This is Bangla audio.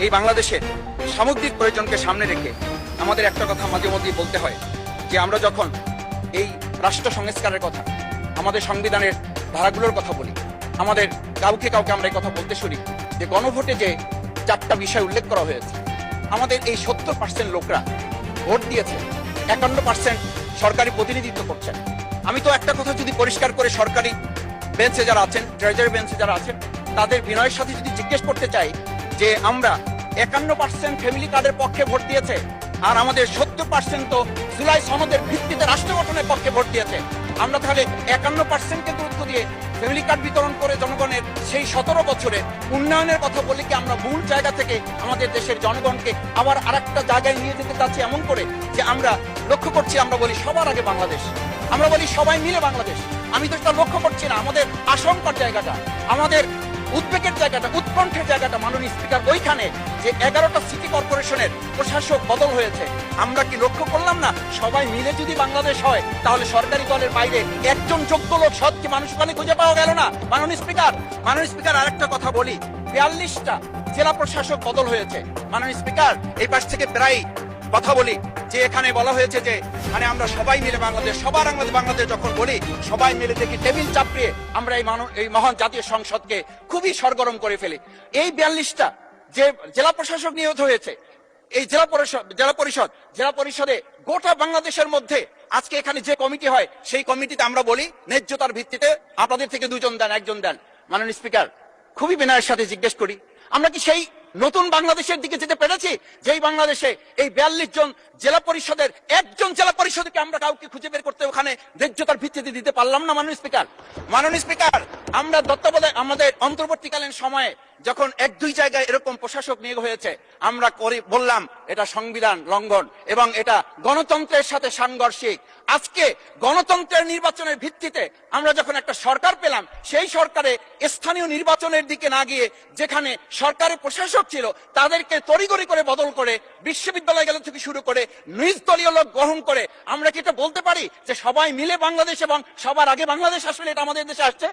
এই বাংলাদেশের সামগ্রিক প্রয়োজনকে সামনে রেখে আমাদের একটা কথা মাঝে মধ্যেই বলতে হয় যে আমরা যখন এই রাষ্ট্র সংস্কারের কথা, আমাদের সংবিধানের ধারাগুলোর কথা বলি, আমাদের কাউকে আমরা এই কথা বলতে শুনি যে গণভোটে যে 4টা বিষয় উল্লেখ করা হয়েছে, আমাদের এই 70% লোকরা ভোট দিয়েছে, 51% সরকারি প্রতিনিধিত্ব করছেন। আমি তো একটা কথা যদি পরিষ্কার করে সরকারি বেঞ্চে যারা আছেন, ট্রেজারি বেঞ্চে যারা আছেন, তাদের বিনয়ের সাথে যদি জিজ্ঞেস করতে চাই যে আমরা 51% ফ্যামিলি কার্ডের পক্ষে ভোট দিয়েছে আর আমাদের 70% তো জুলাই সনদের ভিত্তিতে রাষ্ট্র গঠনের পক্ষে ভোট দিয়েছে, আমরা তাহলে 51%কে গুরুত্ব দিয়ে ফ্যামিলি কার্ড বিতরণ করে জনগণের সেই 17 বছরে উন্নয়নের কথা বলে কি আমরা মূল জায়গা থেকে আমাদের দেশের জনগণকে আবার আরেকটা জায়গায় নিয়ে যেতে চাচ্ছি, এমন করে যে আমরা লক্ষ্য করছি, আমরা বলি সবার আগে বাংলাদেশ, আমরা বলি সবাই মিলে বাংলাদেশ। আমি তো এটা লক্ষ্য করছি না, আমাদের আশঙ্কার জায়গাটা, আমাদের উদ্বেগের জায়গাটা, উৎকণ্ঠের জায়গাটা মাননীয় স্পিকার ওইখানে যে 11টা সিটি কর্পোরেশনের প্রশাসক বদল হয়েছে। আমরা কি লক্ষ্য করলাম না সবাই মিলে যদি বাংলাদেশ হয় তাহলে সরকারি দলের বাইরে একজন যোগ্য লোক সৎ কি মানুষ ওখানে খুঁজে পাওয়া গেল না? মাননীয় স্পিকার আরেকটা কথা বলি, 42টা জেলা প্রশাসক বদল হয়েছে। মাননীয় স্পিকার এই পাশ থেকে প্রায় কথা বলি যে এখানে বলা হয়েছে যে মানে আমরা সবাই মিলে বাংলাদেশ, সবার বাংলাদেশ যখন বলি সবাই মিলে দেখি টেবিল চাপড়িয়ে আমরা এই মহান জাতীয় সংসদকে খুবই সরগরম করে ফেলি। এই 42টা যে জেলা প্রশাসক নিয়োগ হয়েছে, এই জেলা পরিষদে গোটা বাংলাদেশের মধ্যে আজকে এখানে যে কমিটি হয় সেই কমিটিতে আমরা বলি ন্যায্যতার ভিত্তিতে আপনাদের থেকে 2 জন দেন, 1 জন দেন। মাননীয় স্পিকার খুবই বিনয়ের সাথে জিজ্ঞেস করি, আমরা কি সেই নতুন বাংলাদেশের দিকে যেতে পেরেছি যেই বাংলাদেশে এই 42 জন জেলা পরিষদের 1 জন জেলা পরিষদকে আমরা কাউকে খুঁজে বের করতে ওখানে ন্যায্যতার ভিত্তিতে দিতে পারলাম না? মাননীয় স্পিকার আমরা তত্ত্বাবধায়ক আমাদের অন্তর্বর্তীকালীন সময়ে যখন 1-2 জায়গায় এরকম প্রশাসক নিয়োগ হয়েছে আমরা বললাম এটা সংবিধান লঙ্ঘন এবং এটা গণতন্ত্রের সাথে সাংঘর্ষিক। আজকে গণতন্ত্রের নির্বাচনের ভিত্তিতে আমরা যখন একটা সরকার পেলাম, সেই সরকারে স্থানীয় নির্বাচনের দিকে না গিয়ে যেখানে সরকারের প্রশাসক ছিল তাদেরকে তড়িঘড়ি করে বদল করে বিশ্ববিদ্যালয় গেল থেকে শুরু করে নিজ দলীয় লোক গ্রহণ করে আমরা কি এটা বলতে পারি যে সবাই মিলে বাংলাদেশ এবং সবার আগে বাংলাদেশ আসলে এটা আমাদের দেশে আসছে?